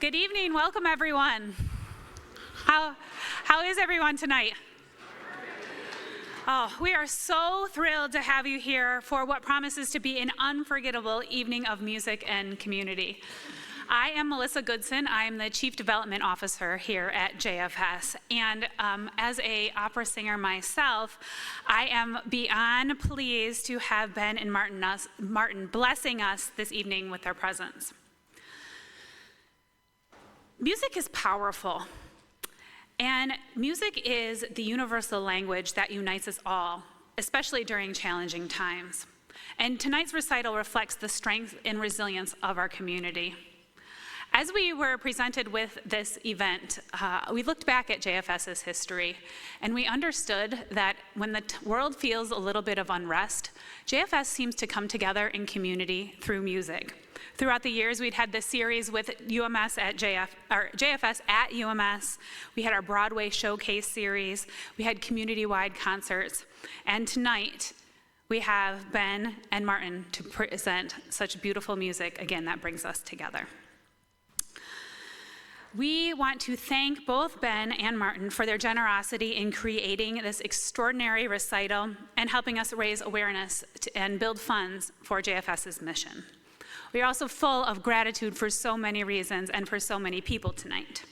Good evening, welcome everyone. How is everyone tonight? Oh, we are so thrilled to have you here for what promises to be an unforgettable evening of music and community. I am Melissa Goodson. I am the Chief Development Officer here at JFS. And as an opera singer myself, I am beyond pleased to have Ben and Martin blessing us this evening with their presence. Music is powerful. And music is the universal language that unites us all, especially during challenging times. And tonight's recital reflects the strength and resilience of our community. As we were presented with this event, we looked back at JFS's history, and we understood that when the world feels a little bit of unrest, JFS seems to come together in community through music. Throughout the years, we'd had this series with JFS at UMS. We had our Broadway showcase series. We had community-wide concerts. And tonight, we have Ben and Martin to present such beautiful music, again, that brings us together. We want to thank both Ben and Martin for their generosity in creating this extraordinary recital and helping us raise awareness and build funds for JFS's mission. We are also full of gratitude for so many reasons and for so many people tonight.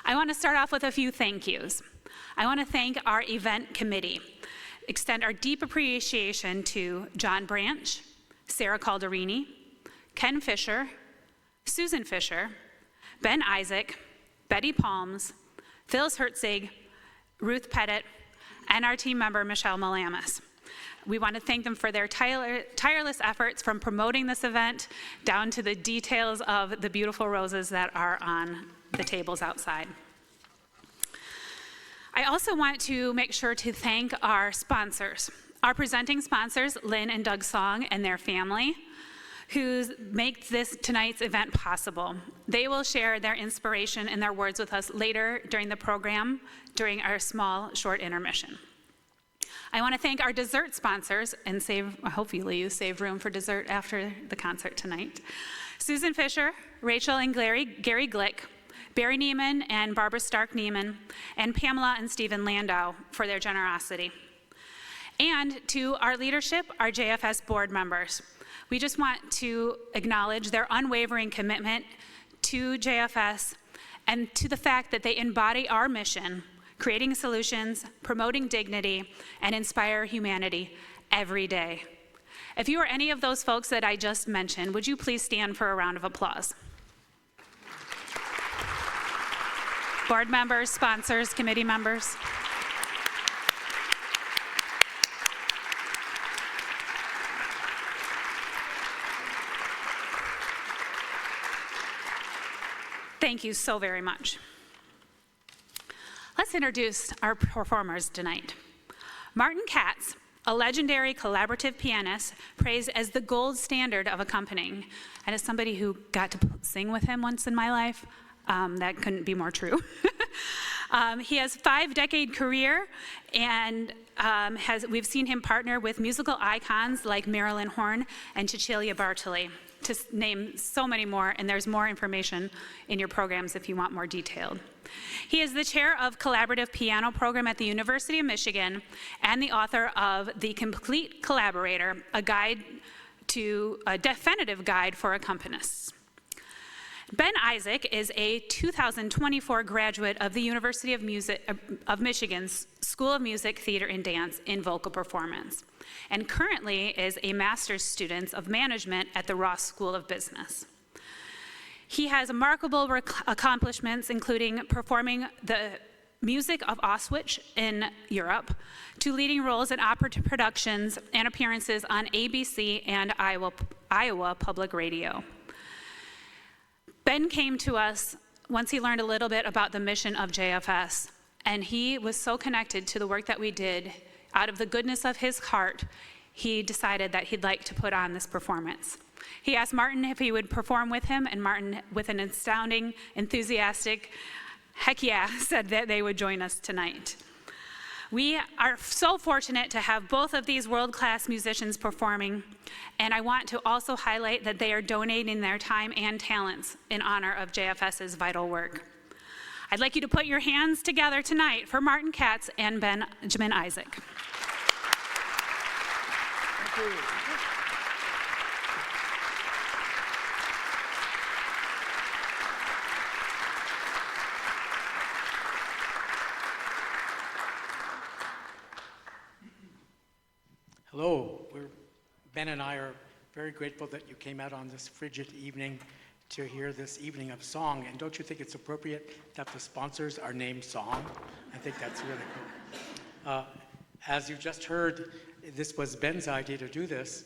I want to start off with a few thank yous. I want to thank our event committee, extend our deep appreciation to John Branch, Sarah Calderini, Ken Fisher, Susan Fisher, Ben Isyk, Betty Palms, Phyllis Hertzig, Ruth Pettit, and our team member, Michelle Malamas. We want to thank them for their tireless efforts from promoting this event down to the details of the beautiful roses that are on the tables outside. I also want to make sure to thank our sponsors. Our presenting sponsors, Lynn and Doug Song and their family, who make this tonight's event possible. They will share their inspiration and their words with us later during the program, during our small, short intermission. I want to thank our dessert sponsors, and hopefully you save room for dessert after the concert tonight. Susan Fisher, Rachel and Gary Glick, Barry Neiman and Barbara Stark Neiman, and Pamela and Stephen Landau for their generosity. And to our leadership, our JFS board members. We just want to acknowledge their unwavering commitment to JFS and to the fact that they embody our mission, creating solutions, promoting dignity, and inspire humanity every day. If you are any of those folks that I just mentioned, would you please stand for a round of applause? Board members, sponsors, committee members. Thank you so very much. Let's introduce our performers tonight. Martin Katz, a legendary collaborative pianist, praised as the gold standard of accompanying. And as somebody who got to sing with him once in my life, that couldn't be more true. He has a 5-decade career, and we've seen him partner with musical icons like Marilyn Horne and Cecilia Bartoli, to name so many more, and there's more information in your programs if you want more detailed. He is the chair of Collaborative Piano Program at the University of Michigan and the author of The Complete Collaborator, a definitive guide for accompanists. Ben Isyk is a 2024 graduate of the University of Michigan's School of Music, Theater, and Dance in Vocal Performance, and currently is a master's student of management at the Ross School of Business. He has remarkable accomplishments, including performing the music of Auschwitz in Europe, to leading roles in opera productions and appearances on ABC and Iowa Public Radio. Ben came to us once he learned a little bit about the mission of JFS, and he was so connected to the work that we did. Out of the goodness of his heart, he decided that he'd like to put on this performance. He asked Martin if he would perform with him, and Martin, with an astounding, enthusiastic, heck yeah, said that they would join us tonight. We are so fortunate to have both of these world-class musicians performing, and I want to also highlight that they are donating their time and talents in honor of JFS's vital work. I'd like you to put your hands together tonight for Martin Katz and Benjamin Isyk. Thank you. Hello, Ben and I are very grateful that you came out on this frigid evening to hear this evening of song. And don't you think it's appropriate that the sponsors are named Song? I think that's really cool. As you just heard, this was Ben's idea to do this,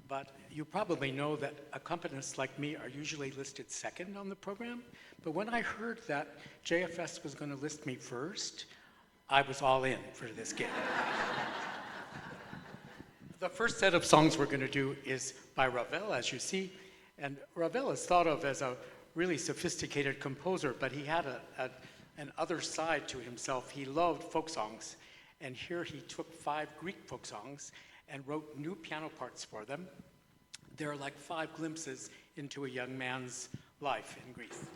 but you probably know that accompanists like me are usually listed second on the program. But when I heard that JFS was going to list me first, I was all in for this gig. The first set of songs we're going to do is by Ravel, as you see. And Ravel is thought of as a really sophisticated composer, but he had an other side to himself. He loved folk songs. And here he took 5 Greek folk songs and wrote new piano parts for them. They're like 5 glimpses into a young man's life in Greece.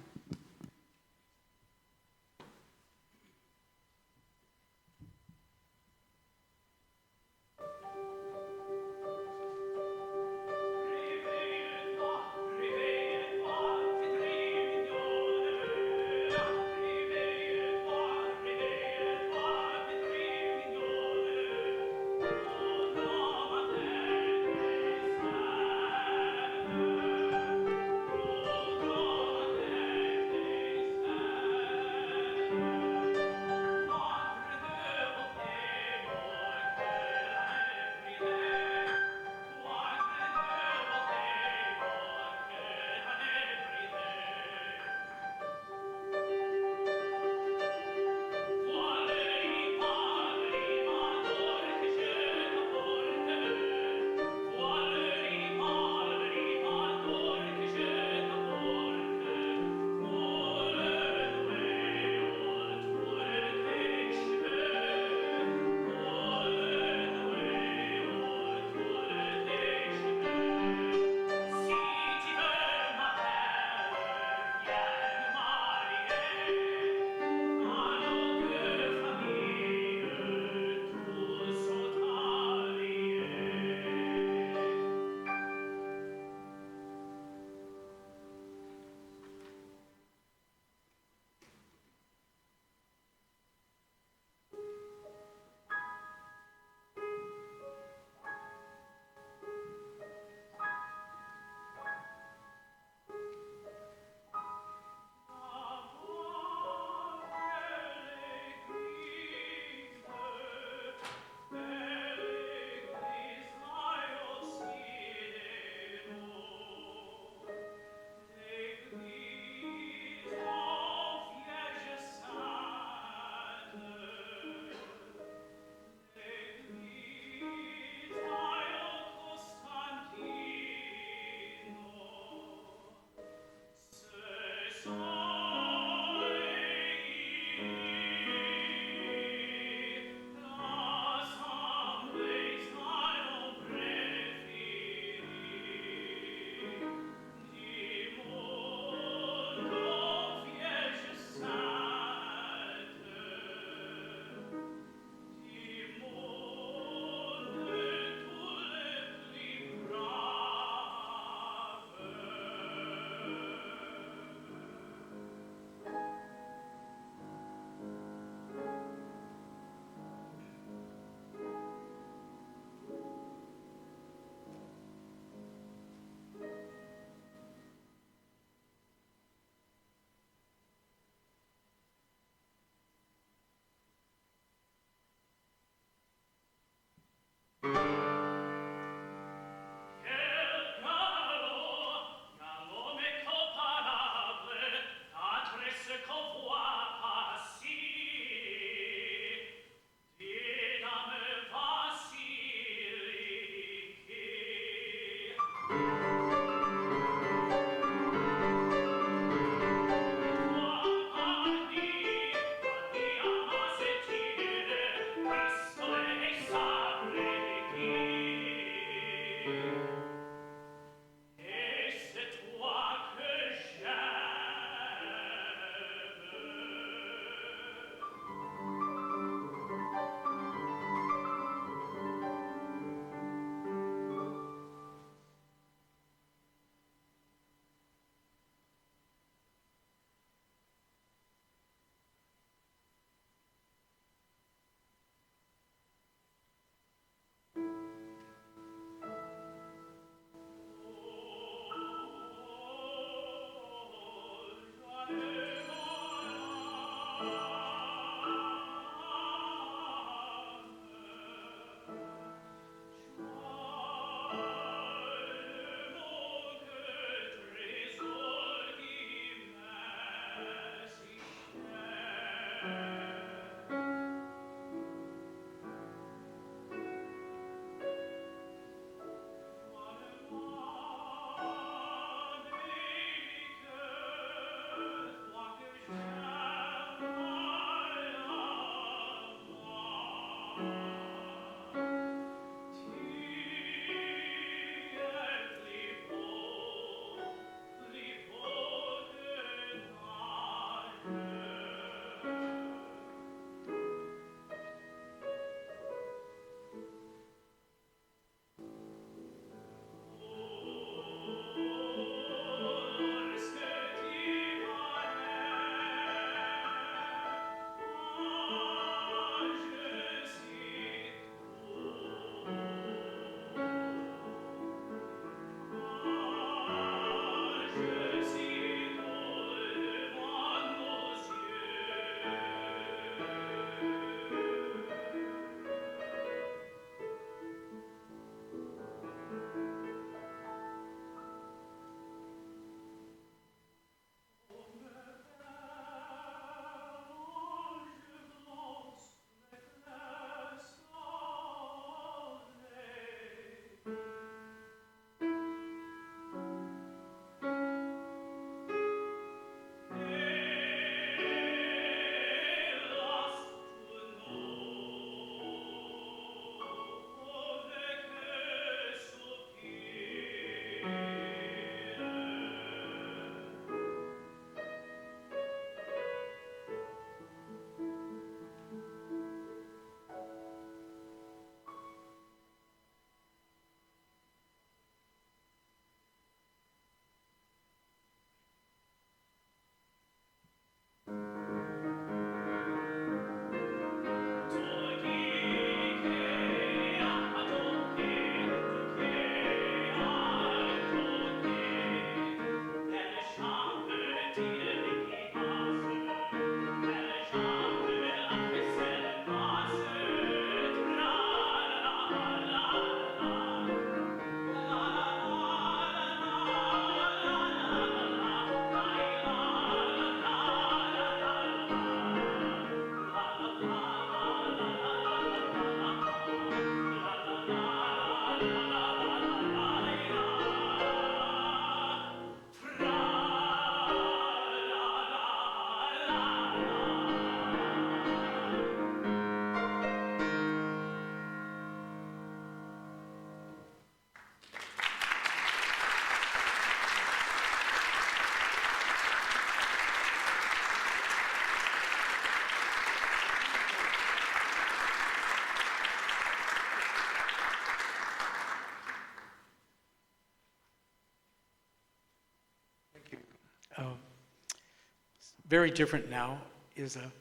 very different now, is a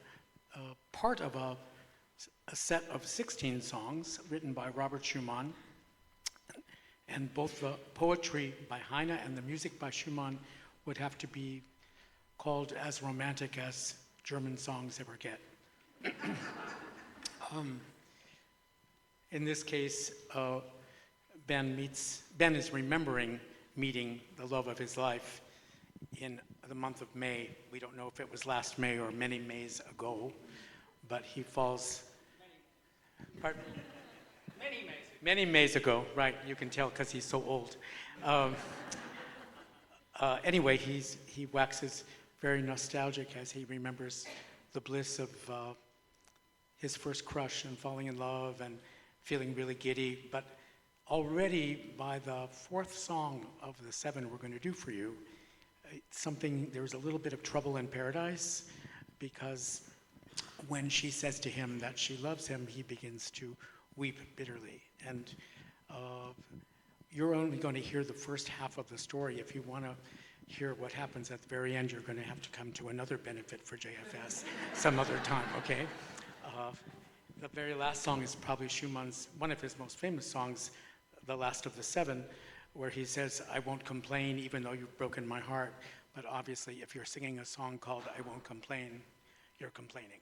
part of a set of 16 songs written by Robert Schumann. And both the poetry by Heine and the music by Schumann would have to be called as romantic as German songs ever get. In this case, Ben is remembering meeting the love of his life in the month of May. We don't know if it was last May or many Mays ago, but he falls. Pardon? Many Mays ago, right? You can tell because he's so old. Anyway, he waxes very nostalgic as he remembers the bliss of his first crush and falling in love and feeling really giddy. But already by the fourth song of the 7 we're going to do for you, there's a little bit of trouble in paradise, because when she says to him that she loves him, he begins to weep bitterly. And you're only going to hear the first half of the story. If you want to hear what happens at the very end, you're going to have to come to another benefit for JFS some other time, okay? The very last song is probably Schumann's, one of his most famous songs, the last of the 7, where he says, I won't complain even though you've broken my heart. But obviously, if you're singing a song called I Won't Complain, you're complaining.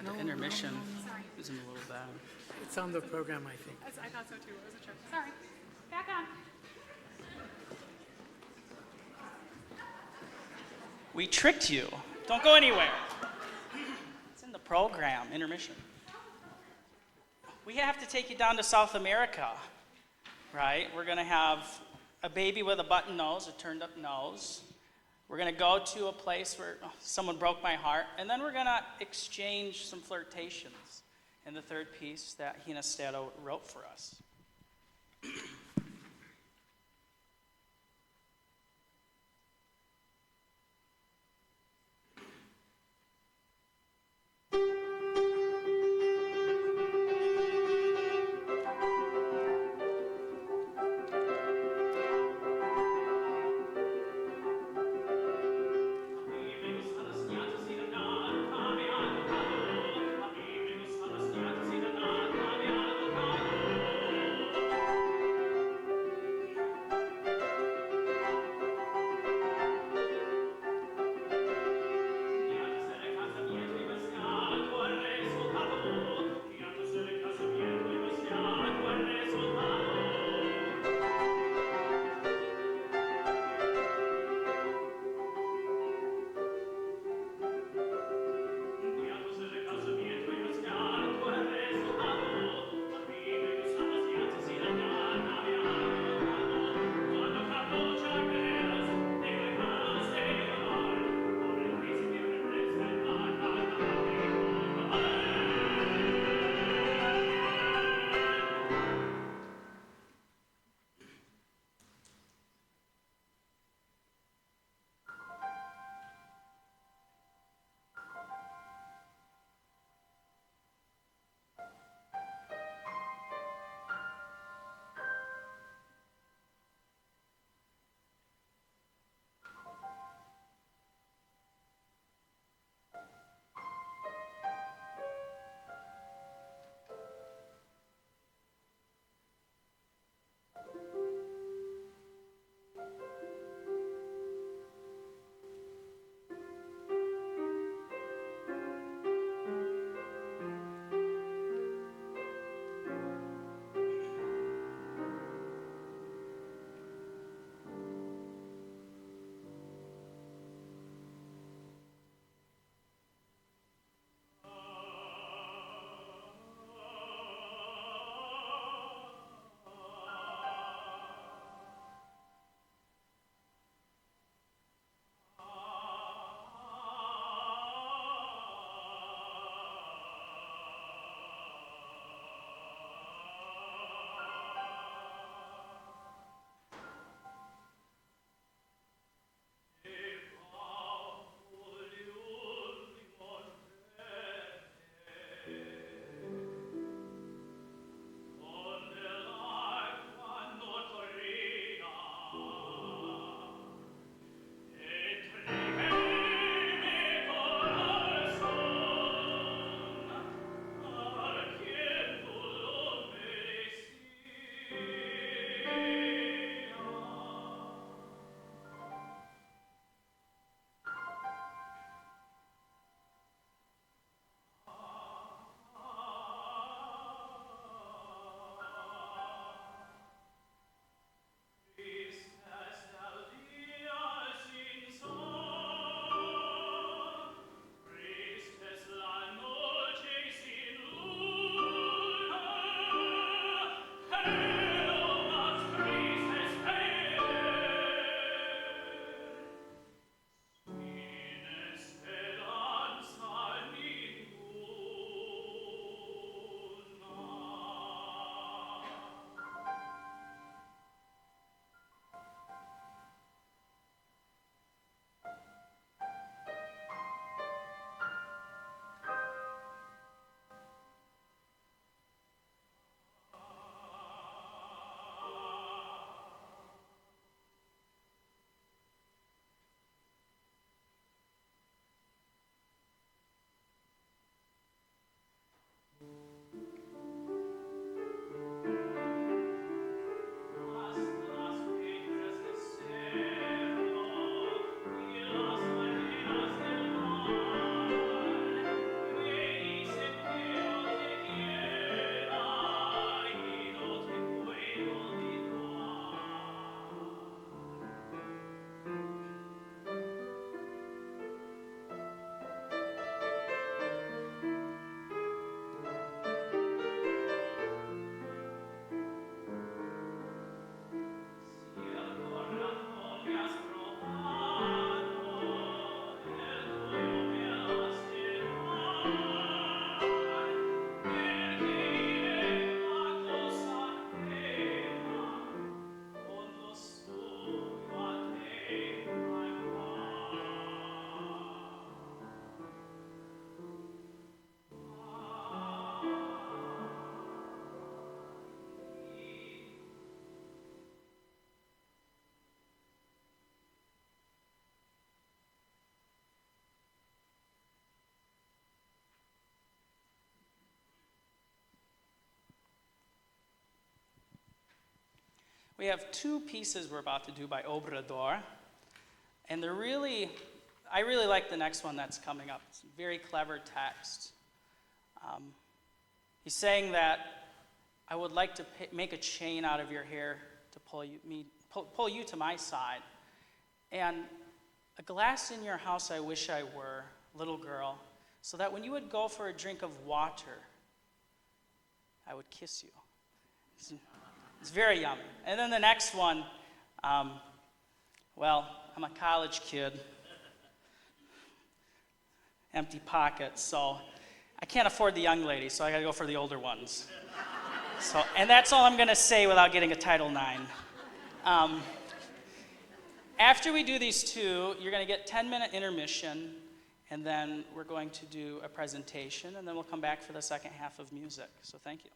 Yeah, the intermission is in a little bad. It's on the program, I think. I thought so too. It was a trick. Sorry. Back on. We tricked you. Don't go anywhere. It's in the program, intermission. We have to take you down to South America, right? We're going to have a baby with a button nose, a turned up nose. We're going to go to a place where someone broke my heart, and then we're going to exchange some flirtations in the third piece that Hina Stato wrote for us. We have two pieces we're about to do by Obrador, and I really like the next one that's coming up. It's a very clever text. He's saying that I would like to make a chain out of your hair to pull you to my side, and a glass in your house I wish I were, little girl, so that when you would go for a drink of water, I would kiss you. It's very yummy. And then the next one, well, I'm a college kid, empty pockets, so I can't afford the young ladies, so I gotta go for the older ones. And that's all I'm gonna say without getting a Title IX. After we do these two, you're gonna get 10-minute intermission, and then we're going to do a presentation, and then we'll come back for the second half of music. So thank you.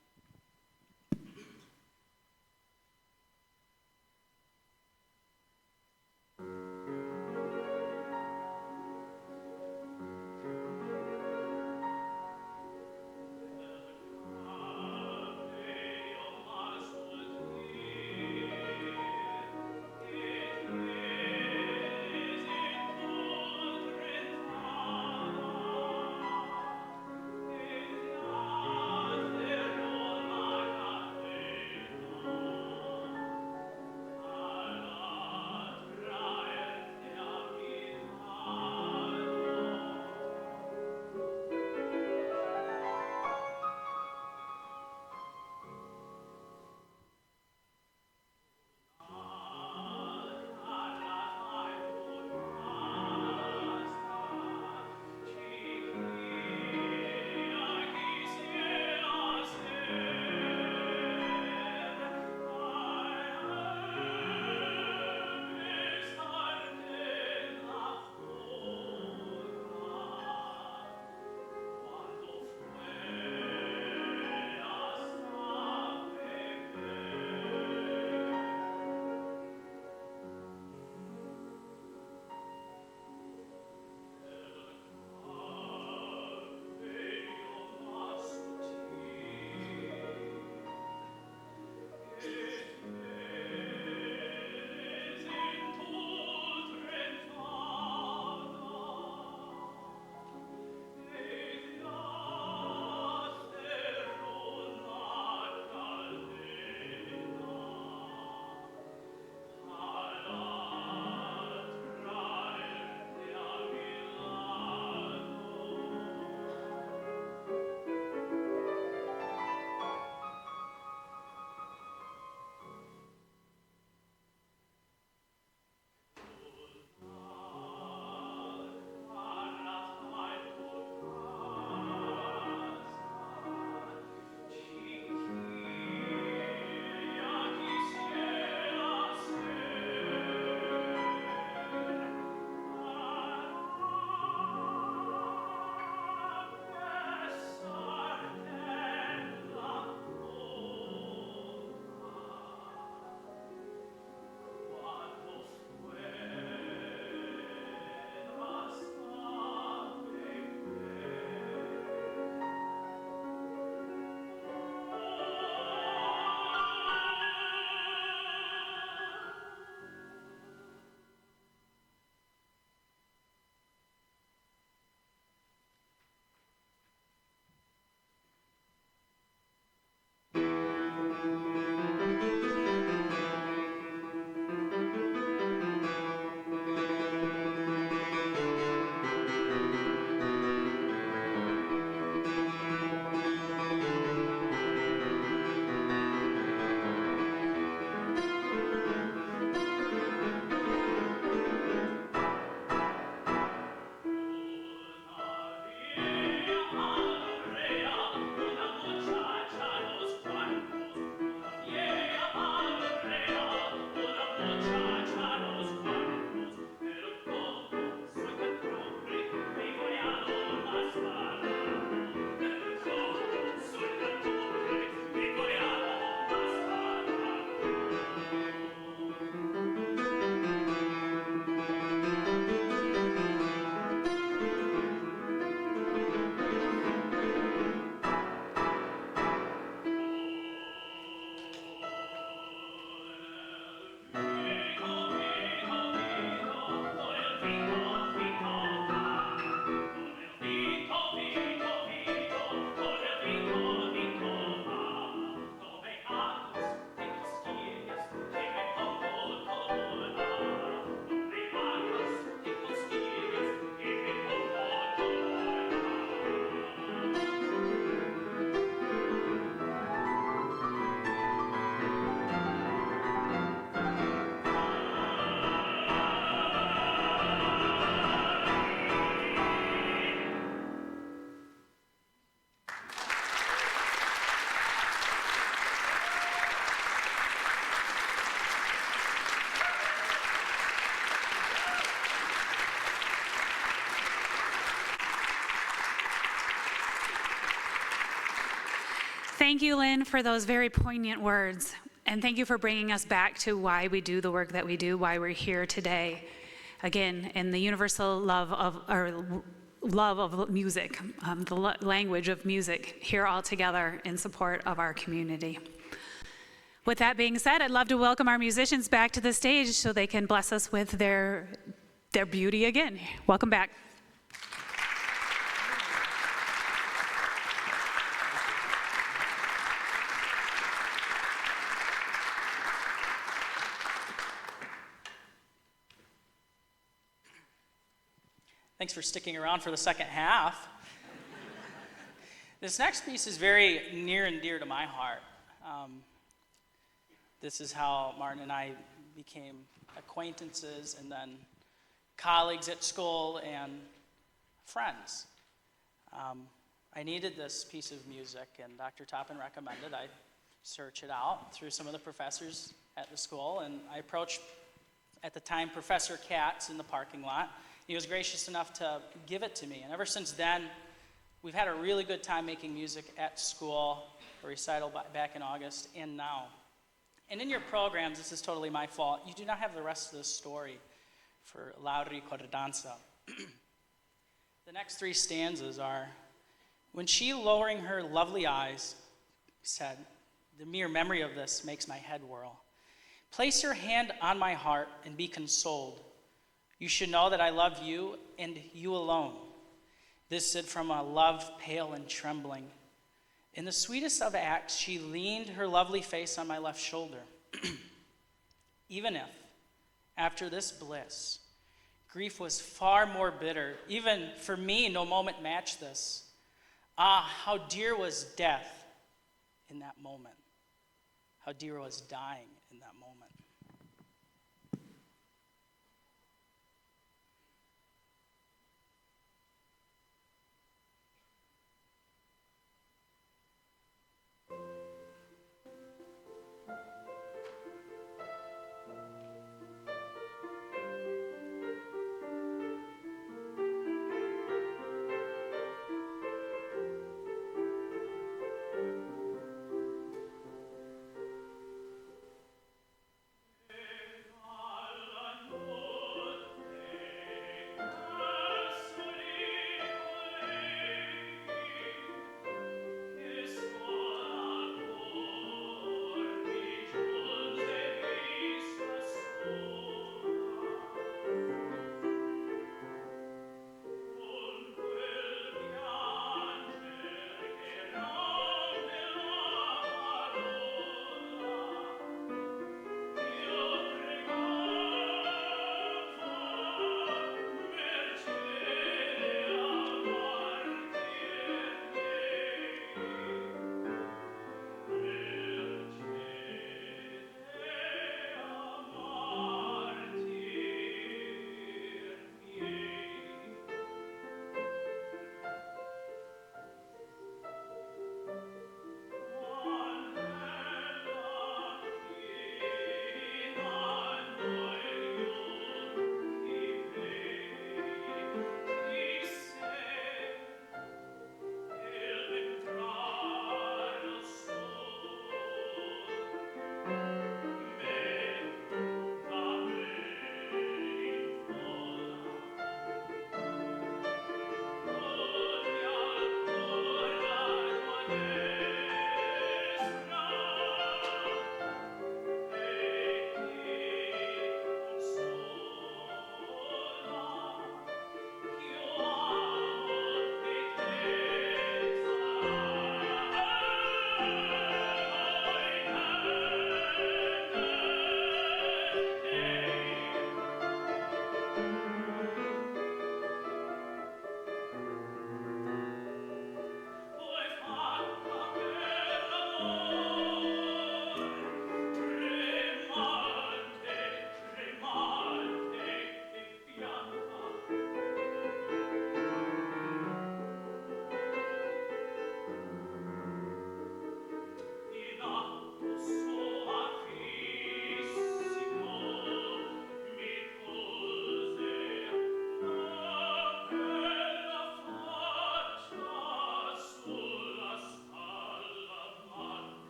Thank you, Lynn, for those very poignant words. And thank you for bringing us back to why we do the work that we do, why we're here today. Again, in the universal love of music, the language of music, here all together in support of our community. With that being said, I'd love to welcome our musicians back to the stage so they can bless us with their beauty again. Welcome back. Thanks for sticking around for the second half. This next piece is very near and dear to my heart. This is how Martin and I became acquaintances and then colleagues at school and friends. I needed this piece of music, and Dr. Toppin recommended I search it out through some of the professors at the school, and I approached, at the time, Professor Katz in the parking lot. He was gracious enough to give it to me, and ever since then, we've had a really good time making music at school, a recital back in August, and now. And in your programs, this is totally my fault, you do not have the rest of the story for La Ricordanza. The next three stanzas are, when she, lowering her lovely eyes, said, the mere memory of this makes my head whirl. Place your hand on my heart and be consoled. You should know that I love you and you alone. This said from a love pale and trembling. In the sweetest of acts, she leaned her lovely face on my left shoulder. Even if, after this bliss, grief was far more bitter, even for me, no moment matched this. Ah, how dear was death in that moment. How dear was dying in that moment.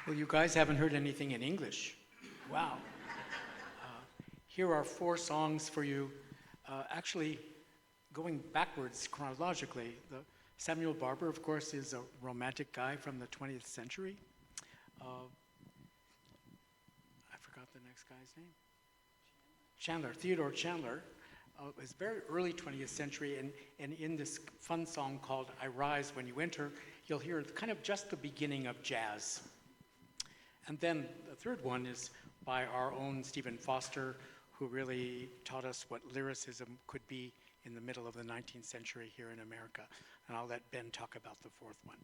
Well, you guys haven't heard anything in English. Wow. Here are 4 songs for you, actually going backwards chronologically. Samuel Barber, of course, is a romantic guy from the 20th century. I forgot the next guy's name. Chandler, Theodore Chandler, is very early 20th century, and in this fun song called I Rise When You Enter, you'll hear kind of just the beginning of jazz. And then the third one is by our own Stephen Foster, who really taught us what lyricism could be in the middle of the 19th century here in America. And I'll let Ben talk about the fourth one.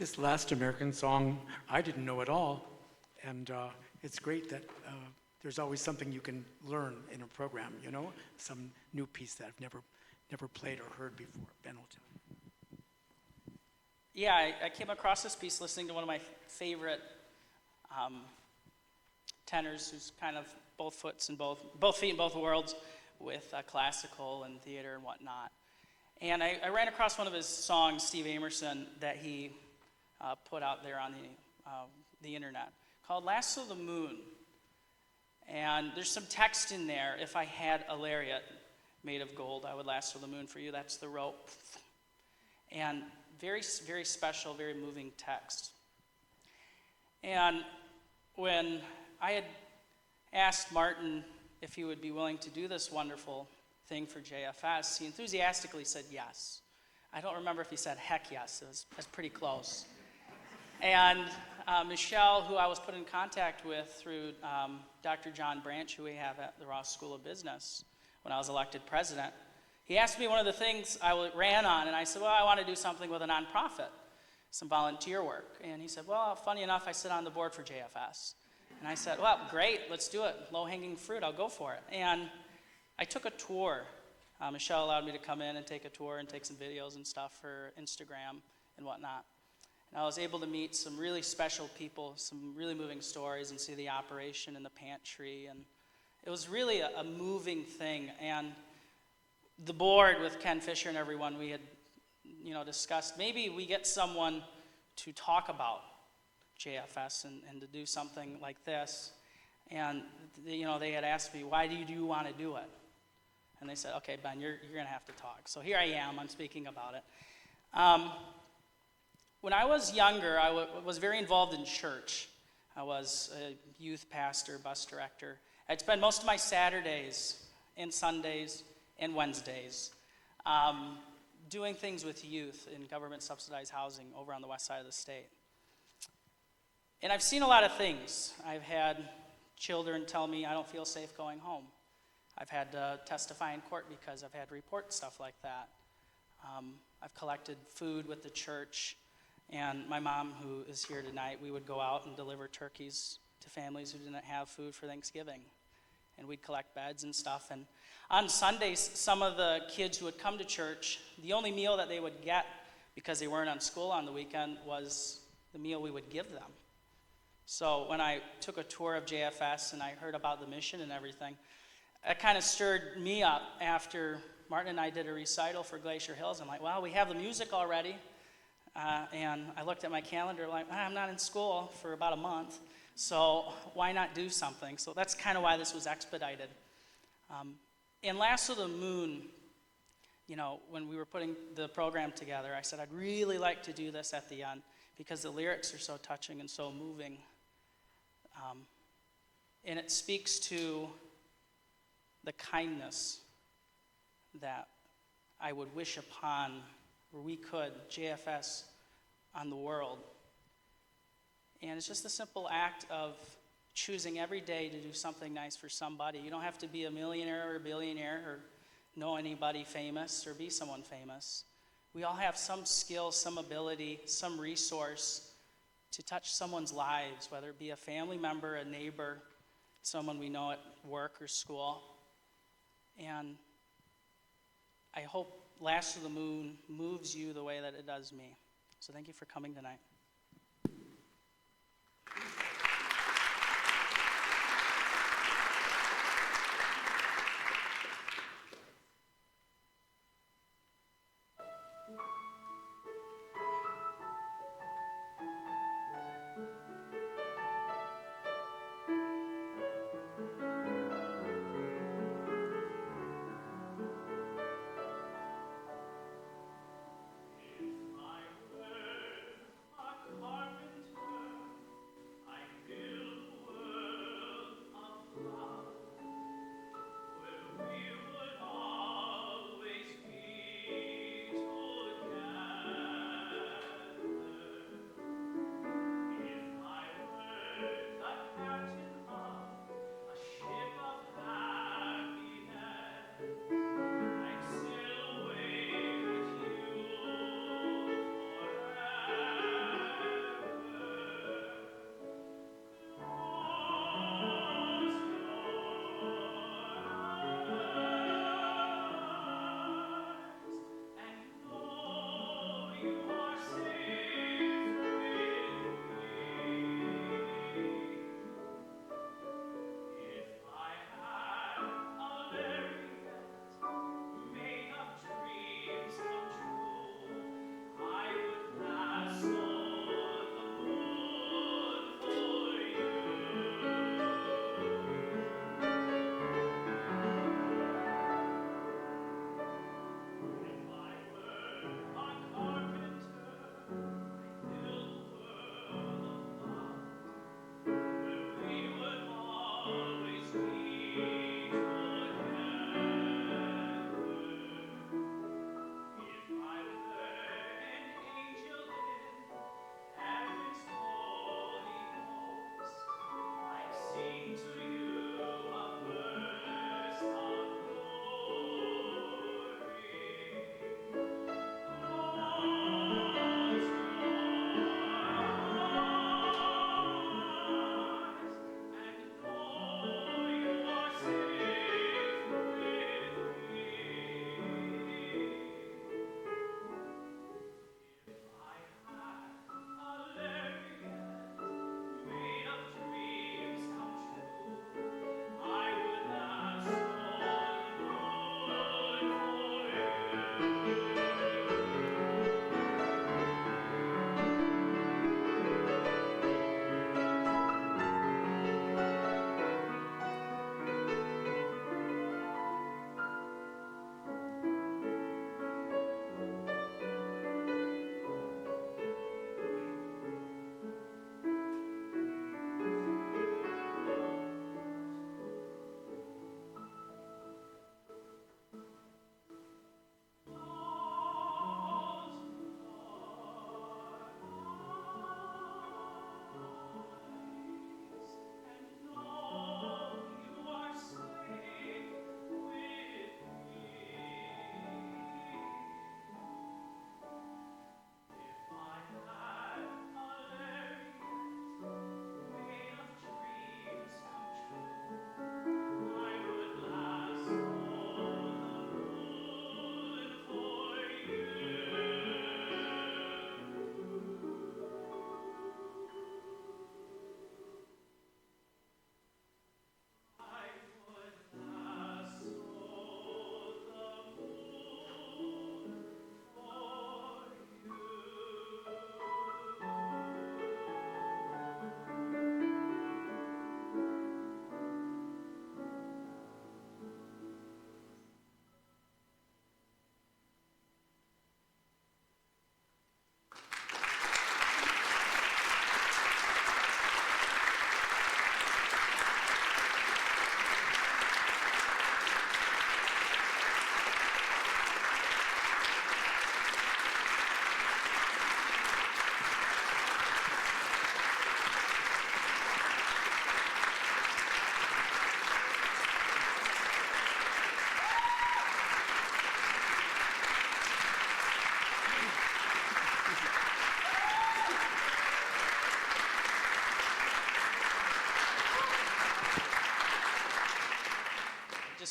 This last American song, I didn't know at all, and it's great that there's always something you can learn in a program, you know? Some new piece that I've never played or heard before. Ben will tell you. Yeah, I came across this piece listening to one of my favorite tenors, who's kind of both feet in both worlds with classical and theater and whatnot. And I ran across one of his songs, Steve Amerson, that he put out there on the internet, called "Last of the Moon." And there's some text in there. If I had a lariat made of gold, I would lasso the moon for you. That's the rope. And very, very special, very moving text. And when I had asked Martin if he would be willing to do this wonderful thing for JFS, he enthusiastically said yes. I don't remember if he said heck yes. It was pretty close. And Michelle, who I was put in contact with through Dr. John Branch, who we have at the Ross School of Business, when I was elected president, he asked me one of the things I ran on, and I said, well, I want to do something with a nonprofit, some volunteer work. And he said, well, funny enough, I sit on the board for JFS. And I said, well, great, let's do it. Low-hanging fruit, I'll go for it. And I took a tour. Michelle allowed me to come in and take a tour and take some videos and stuff for Instagram and whatnot. And I was able to meet some really special people, some really moving stories, and see the operation in the pantry. And it was really a moving thing. And the board with Ken Fisher and everyone, we had discussed maybe we get someone to talk about JFS and to do something like this. And they had asked me, why do you want to do it? And they said, okay, Ben, you're going to have to talk. So here I am, I'm speaking about it. When I was younger, I was very involved in church. I was a youth pastor, bus director. I'd spend most of my Saturdays and Sundays and Wednesdays doing things with youth in government-subsidized housing over on the west side of the state. And I've seen a lot of things. I've had children tell me I don't feel safe going home. I've had to testify in court because I've had to report stuff like that. I've collected food with the church, and my mom, who is here tonight, we would go out and deliver turkeys to families who didn't have food for Thanksgiving. And we'd collect beds and stuff. And on Sundays, some of the kids who would come to church, the only meal that they would get, because they weren't on school on the weekend, was the meal we would give them. So when I took a tour of JFS and I heard about the mission and everything, it kind of stirred me up after Martin and I did a recital for Glacier Hills. I'm like, well, we have the music already. And I looked at my calendar like, I'm not in school for about a month, so why not do something? So that's kind of why this was expedited. In Last of the Moon, when we were putting the program together, I said I'd really like to do this at the end because the lyrics are so touching and so moving. And it speaks to the kindness that I would wish upon, where we could, JFS on the world. And it's just a simple act of choosing every day to do something nice for somebody. You don't have to be a millionaire or a billionaire or know anybody famous or be someone famous. We all have some skill, some ability, some resource to touch someone's lives, whether it be a family member, a neighbor, someone we know at work or school. And I hope Last of the Moon moves you the way that it does me. So thank you for coming tonight. I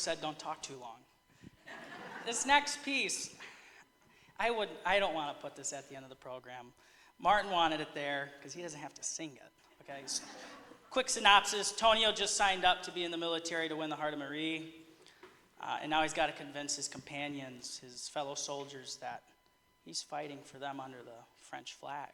said don't talk too long. This next piece, I don't want to put this at the end of the program. Martin wanted it there because he doesn't have to sing it. Okay. So, quick synopsis: Tonio just signed up to be in the military to win the heart of Marie, and now he's got to convince his companions, his fellow soldiers, that he's fighting for them under the French flag.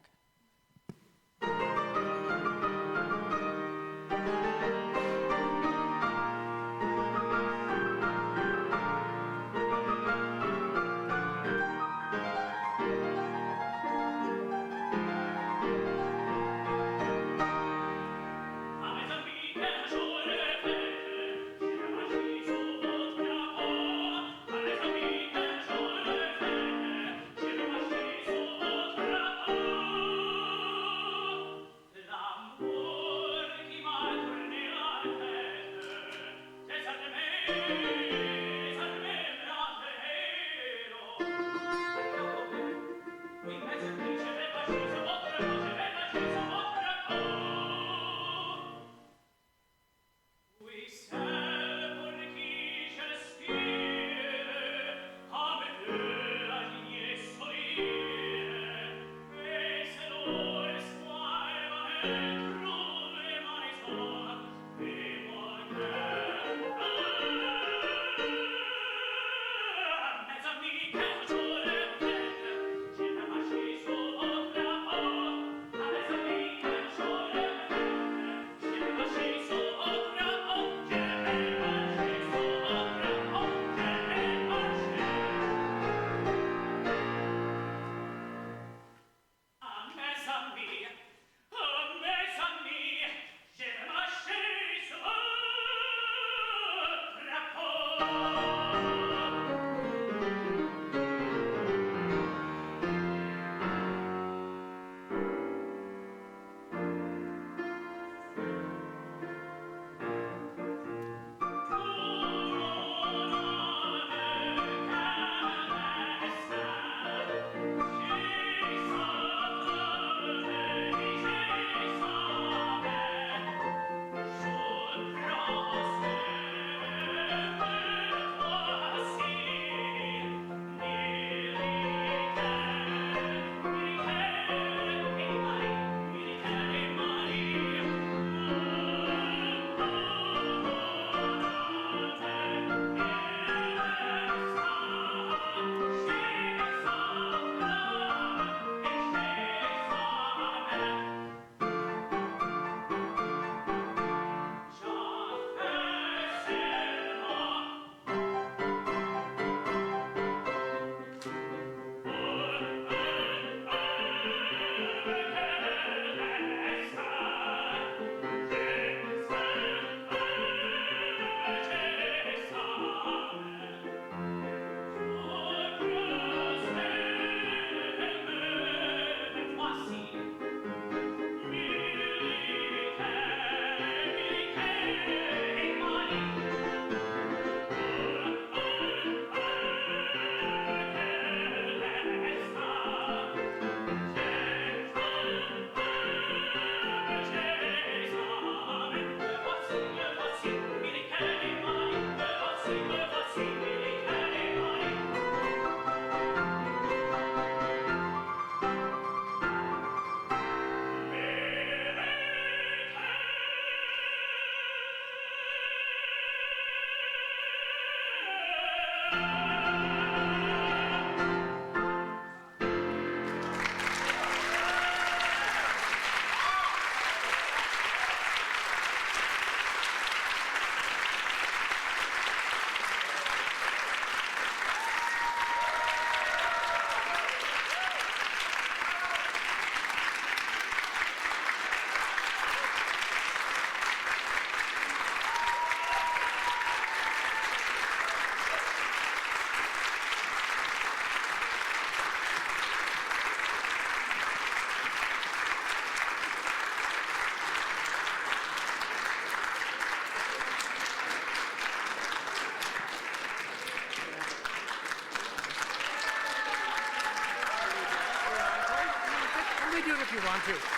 you want to.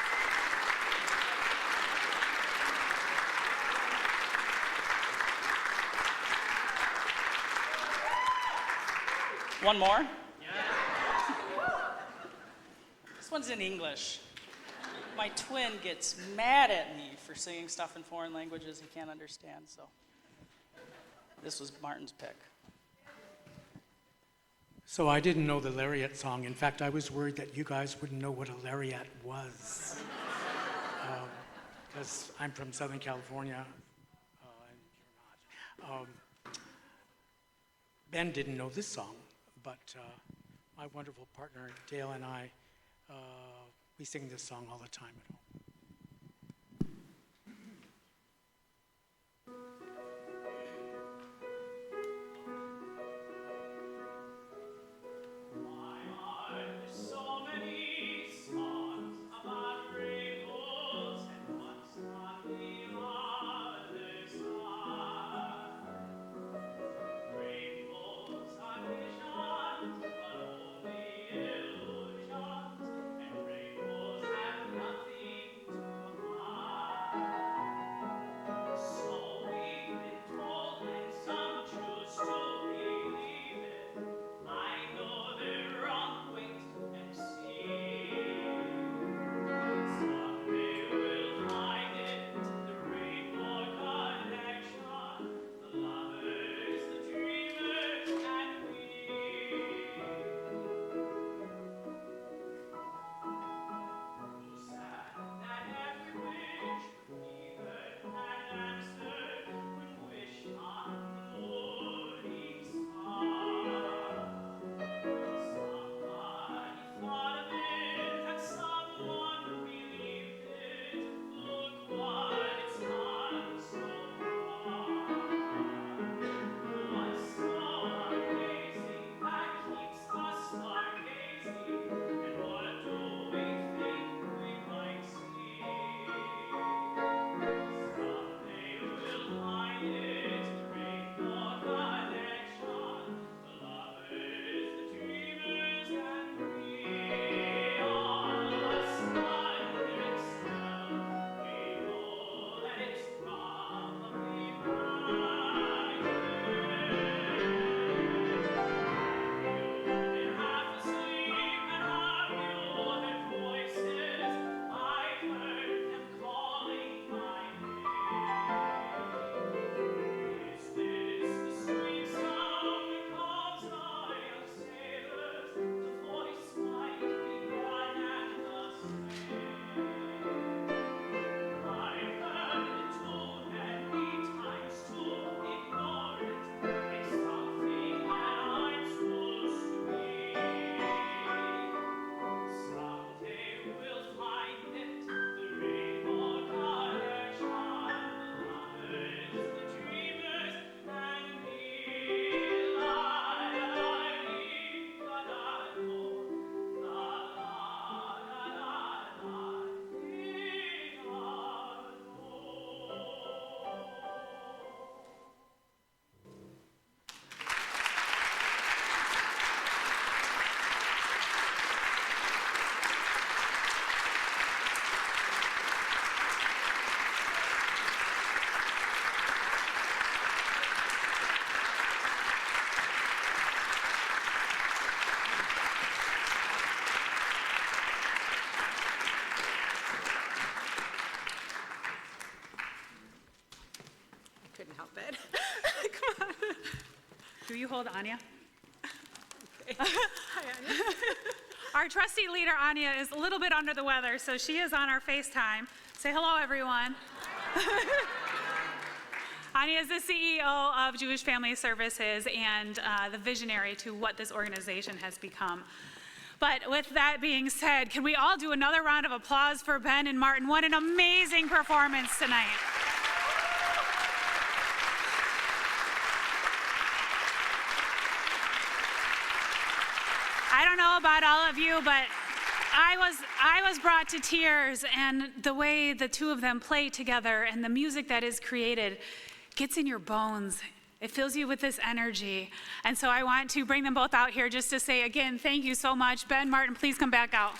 One more? This one's in English. My twin gets mad at me for singing stuff in foreign languages he can't understand, so this was Martin's pick. So I didn't know the lariat song. In fact, I was worried that you guys wouldn't know what a lariat was. Because I'm from Southern California, and you're not. Ben didn't know this song, but my wonderful partner Dale and I, we sing this song all the time at home. Do you hold Anya? Okay. Hi, Anya. Our trustee leader, Anya, is a little bit under the weather, so she is on our FaceTime. Say hello, everyone. Anya is the CEO of Jewish Family Services and the visionary to what this organization has become. But with that being said, can we all do another round of applause for Ben and Martin? What an amazing performance tonight. I don't know about all of you, but I was brought to tears, and the way the two of them play together and the music that is created gets in your bones. It fills you with this energy. And so I want to bring them both out here just to say again, thank you so much. Ben, Martin, please come back out.